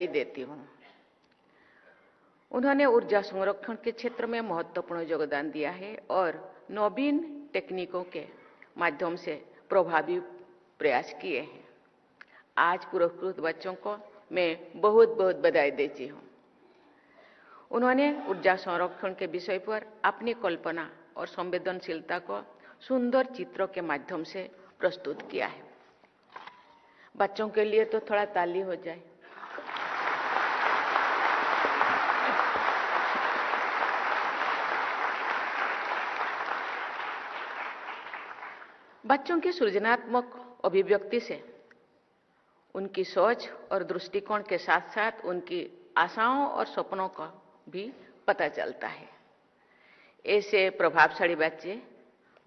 भी देती हूँ। उन्होंने ऊर्जा संरक्षण के क्षेत्र में महत्वपूर्ण योगदान दिया है और नवीन तकनीकों के माध्यम से प्रभावी प्रयास किए हैं। आज पुरस्कृत बच्चों को मैं बहुत बहुत बधाई देती हूँ। उन्होंने ऊर्जा संरक्षण के विषय पर अपनी कल्पना और संवेदनशीलता को सुंदर चित्रों के माध्यम से प्रस्तुत किया है। बच्चों के लिए तो थोड़ा ताली हो जाए। बच्चों की सृजनात्मक अभिव्यक्ति से उनकी सोच और दृष्टिकोण के साथ साथ उनकी आशाओं और सपनों का भी पता चलता है। ऐसे प्रभावशाली बच्चे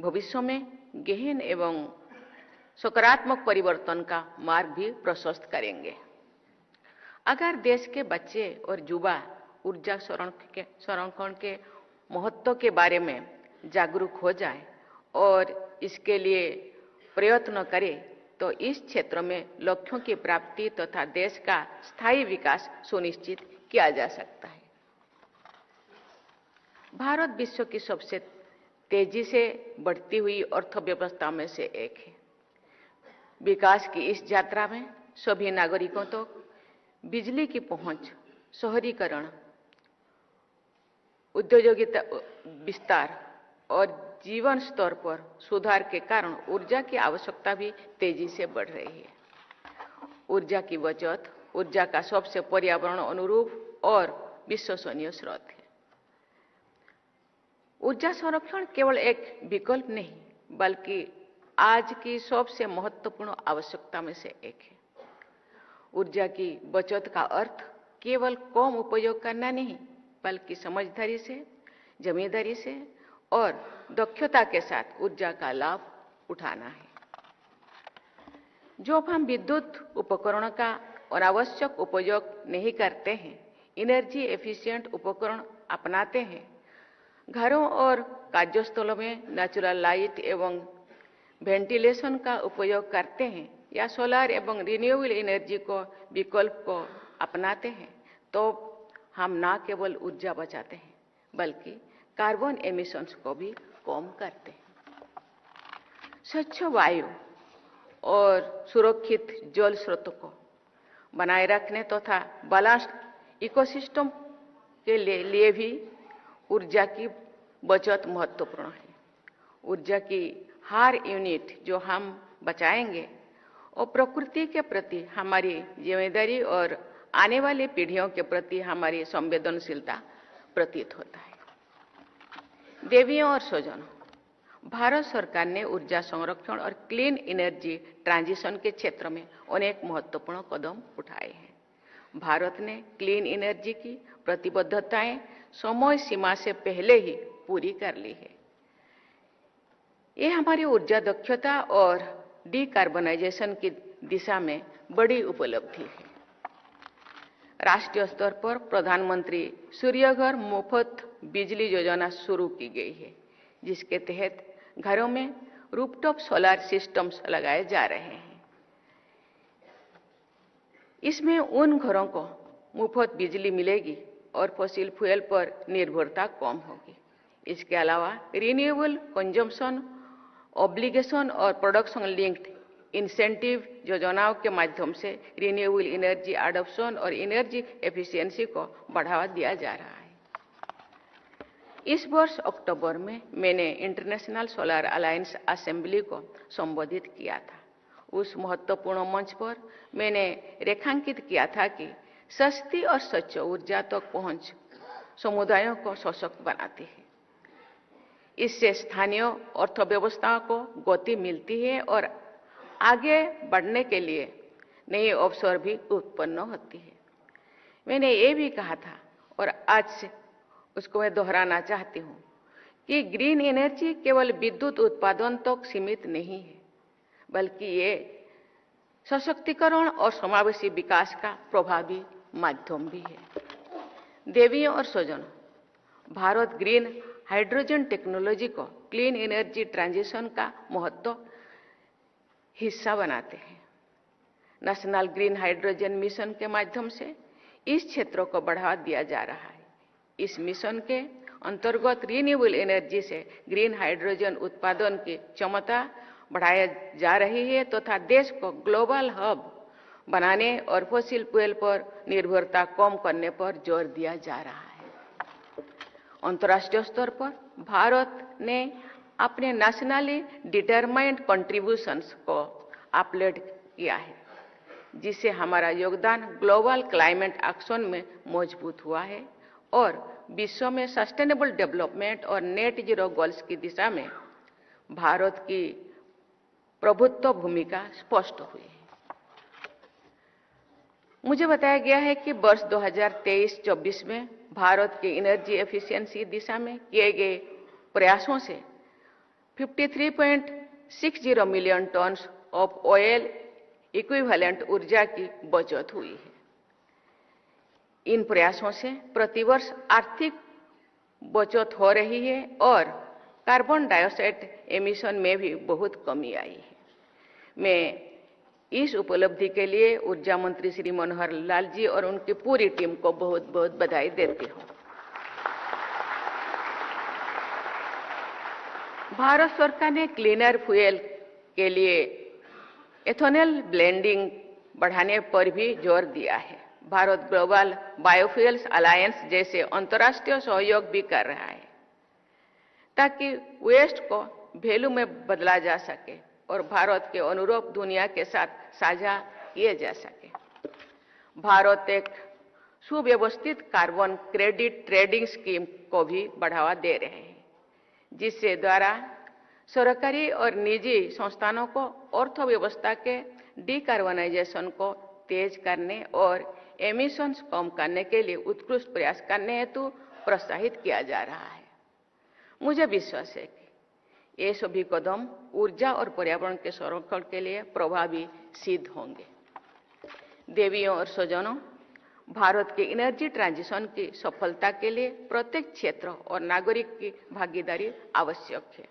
भविष्य में गहन एवं सकारात्मक परिवर्तन का मार्ग भी प्रशस्त करेंगे। अगर देश के बच्चे और युवा ऊर्जा संरक्षण के महत्व के बारे में जागरूक हो जाए और इसके लिए प्रयत्न करें तो इस क्षेत्र में लक्ष्यों की प्राप्ति तथा देश का स्थायी विकास सुनिश्चित किया जा सकता है। भारत विश्व की सबसे तेजी से बढ़ती हुई अर्थव्यवस्था में से एक है। विकास की इस यात्रा में सभी नागरिकों तक बिजली की पहुंच, शहरीकरण, औद्योगिकता विस्तार और जीवन स्तर पर सुधार के कारण ऊर्जा की आवश्यकता भी तेजी से बढ़ रही है। ऊर्जा की बचत ऊर्जा का सबसे पर्यावरण अनुरूप और विश्वसनीय स्रोत है। ऊर्जा संरक्षण केवल एक विकल्प नहीं बल्कि आज की सबसे महत्वपूर्ण आवश्यकता में से एक है। ऊर्जा की बचत का अर्थ केवल कम उपयोग करना नहीं बल्कि समझदारी से, जिम्मेदारी से और दक्षता के साथ ऊर्जा का लाभ उठाना है। जब हम विद्युत उपकरणों का अनावश्यक उपयोग नहीं करते हैं, एनर्जी एफिशिएंट उपकरण अपनाते हैं, घरों और कार्यस्थलों में नेचुरल लाइट एवं वेंटिलेशन का उपयोग करते हैं या सोलर एवं रिन्यूएबल एनर्जी को विकल्प को अपनाते हैं तो हम न केवल ऊर्जा बचाते हैं बल्कि कार्बन एमिशंस को भी कम करते हैं। स्वच्छ वायु और सुरक्षित जल स्रोतों को बनाए रखने तथा बैलेंस्ड इकोसिस्टम के लिए भी ऊर्जा की बचत महत्वपूर्ण है। ऊर्जा की हर यूनिट जो हम बचाएंगे और प्रकृति के प्रति हमारी जिम्मेदारी और आने वाली पीढ़ियों के प्रति हमारी संवेदनशीलता प्रतीत होता है। देवियों और स्वजनों, भारत सरकार ने ऊर्जा संरक्षण और क्लीन एनर्जी ट्रांजिशन के क्षेत्र में अनेक महत्वपूर्ण कदम उठाए हैं। भारत ने क्लीन एनर्जी की प्रतिबद्धताएं समय सीमा से पहले ही पूरी कर ली है। ये हमारी ऊर्जा दक्षता और डिकार्बनाइजेशन की दिशा में बड़ी उपलब्धि है। राष्ट्रीय स्तर पर प्रधानमंत्री सूर्यघर मुफ्त बिजली योजना शुरू की गई है, जिसके तहत घरों में रूफटॉप सोलर सिस्टम्स लगाए जा रहे हैं। इसमें उन घरों को मुफ्त बिजली मिलेगी और फॉसिल फ्यूल पर निर्भरता कम होगी। इसके अलावा रिन्यूएबल कंजम्पशन ऑब्लिगेशन और प्रोडक्शन लिंक्ड इंसेंटिव योजनाओं के माध्यम से रिन्यूएबल एनर्जी एडॉप्शन और एनर्जी एफिशिएंसी को बढ़ावा दिया जा रहा है। इस वर्ष अक्टूबर में मैंने इंटरनेशनल सोलर अलायंस असेंबली को संबोधित किया था। उस महत्वपूर्ण मंच पर मैंने रेखांकित किया था कि सस्ती और स्वच्छ ऊर्जा तक पहुंच समुदायों को सशक्त बनाती है। इससे स्थानीय अर्थव्यवस्था को गति मिलती है और आगे बढ़ने के लिए नए अवसर भी उत्पन्न होती है। मैंने ये भी कहा था और आज से उसको मैं दोहराना चाहती हूँ कि ग्रीन एनर्जी केवल विद्युत उत्पादन तक सीमित नहीं है बल्कि ये सशक्तिकरण और समावेशी विकास का प्रभावी माध्यम भी है। देवियों और स्वजनों, भारत ग्रीन हाइड्रोजन टेक्नोलॉजी को क्लीन एनर्जी ट्रांजिशन का महत्व हिस्सा बनाते हैं। नेशनल ग्रीन हाइड्रोजन मिशन के माध्यम से इस क्षेत्र को बढ़ावा दिया जा रहा है। इस मिशन के अंतर्गत रिन्यूएबल एनर्जी से ग्रीन हाइड्रोजन उत्पादन की क्षमता बढ़ाया जा रही है तथा देश को ग्लोबल हब बनाने और फॉसिल फ्यूल पर निर्भरता कम करने पर जोर दिया जा रहा है। अंतर्राष्ट्रीय स्तर पर भारत ने अपने नेशनली डिटरमाइंड कंट्रीब्यूशंस को अपलोड किया है, जिससे हमारा योगदान ग्लोबल क्लाइमेट एक्शन में मजबूत हुआ है और विश्व में सस्टेनेबल डेवलपमेंट और नेट जीरो गोल्स की दिशा में भारत की प्रभुत्व भूमिका स्पष्ट हुई है। मुझे बताया गया है कि वर्ष 2023-24 में भारत के एनर्जी एफिशिएंसी दिशा में किए गए प्रयासों से 53.60 million ton of oil equivalent ऊर्जा की बचत हुई है। इन प्रयासों से प्रतिवर्ष आर्थिक बचत हो रही है और कार्बन डाइऑक्साइड एमिशन में भी बहुत कमी आई है। मैं इस उपलब्धि के लिए ऊर्जा मंत्री श्री मनोहर लाल जी और उनकी पूरी टीम को बहुत बहुत बधाई देती हूँ। भारत सरकार ने क्लीनर फ्यूल के लिए एथेनॉल ब्लेंडिंग बढ़ाने पर भी जोर दिया है। भारत ग्लोबल बायोफ्यूल्स अलायंस जैसे अंतर्राष्ट्रीय सहयोग भी कर रहा है ताकि वेस्ट को वैल्यू में बदला जा सके और भारत के अनुरूप दुनिया के साथ साझा किए जा सके। भारत एक सुव्यवस्थित कार्बन क्रेडिट ट्रेडिंग स्कीम को भी बढ़ावा दे रहे हैं, जिससे द्वारा सरकारी और निजी संस्थानों को अर्थव्यवस्था के डिकार्बनाइजेशन को तेज करने और एमिशंस कम करने के लिए उत्कृष्ट प्रयास करने हेतु प्रोत्साहित किया जा रहा है। मुझे विश्वास है कि ये सभी कदम ऊर्जा और पर्यावरण के संरक्षण के लिए प्रभावी सिद्ध होंगे। देवियों और स्वजनों, भारत के एनर्जी ट्रांजिशन की सफलता के लिए प्रत्येक क्षेत्र और नागरिक की भागीदारी आवश्यक है।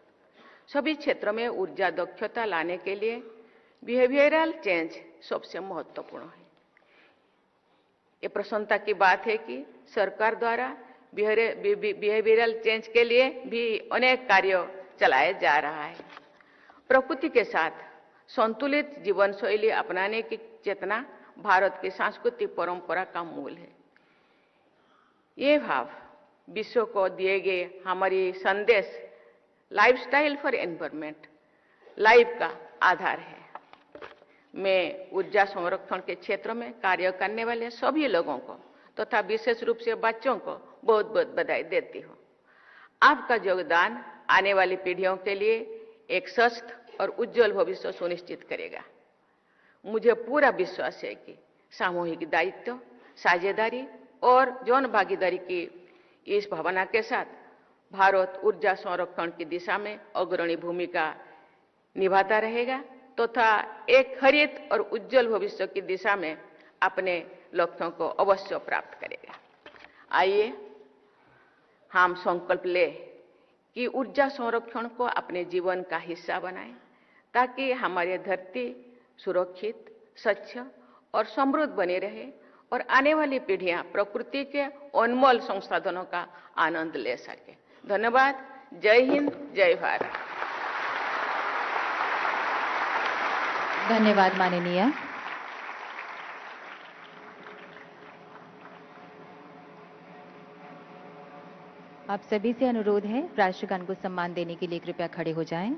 सभी क्षेत्रों में ऊर्जा दक्षता लाने के लिए बिहेवियरल चेंज सबसे महत्वपूर्ण है। ये प्रसन्नता की बात है कि सरकार द्वारा बिहेवियरल चेंज के लिए भी अनेक कार्य चलाया जा रहा है। प्रकृति के साथ संतुलित जीवन शैली अपनाने की चेतना भारत की सांस्कृतिक परंपरा का मूल है। ये भाव विश्व को दिए गए हमारी संदेश लाइफस्टाइल फॉर एनवायरनमेंट लाइफ का आधार है। मैं ऊर्जा संरक्षण के क्षेत्र में कार्य करने वाले सभी लोगों को तथा विशेष रूप से बच्चों को बहुत बहुत बधाई देती हूँ। आपका योगदान आने वाली पीढ़ियों के लिए एक स्वस्थ और उज्जवल भविष्य सुनिश्चित करेगा। मुझे पूरा विश्वास है कि सामूहिक दायित्व, साझेदारी और जन भागीदारी की इस भावना के साथ भारत ऊर्जा संरक्षण की दिशा में अग्रणी भूमिका निभाता रहेगा तथा एक हरित और उज्जवल भविष्य की दिशा में अपने लक्ष्यों को अवश्य प्राप्त करेगा। आइए हम संकल्प लें कि ऊर्जा संरक्षण को अपने जीवन का हिस्सा बनाएं ताकि हमारी धरती सुरक्षित, स्वच्छ और समृद्ध बनी रहे और आने वाली पीढ़ियां प्रकृति के अनमोल संसाधनों का आनंद ले सके। धन्यवाद। जय हिंद, जय भारत। धन्यवाद माननीय। आप सभी से अनुरोध है राष्ट्रगान को सम्मान देने के लिए कृपया खड़े हो जाएं।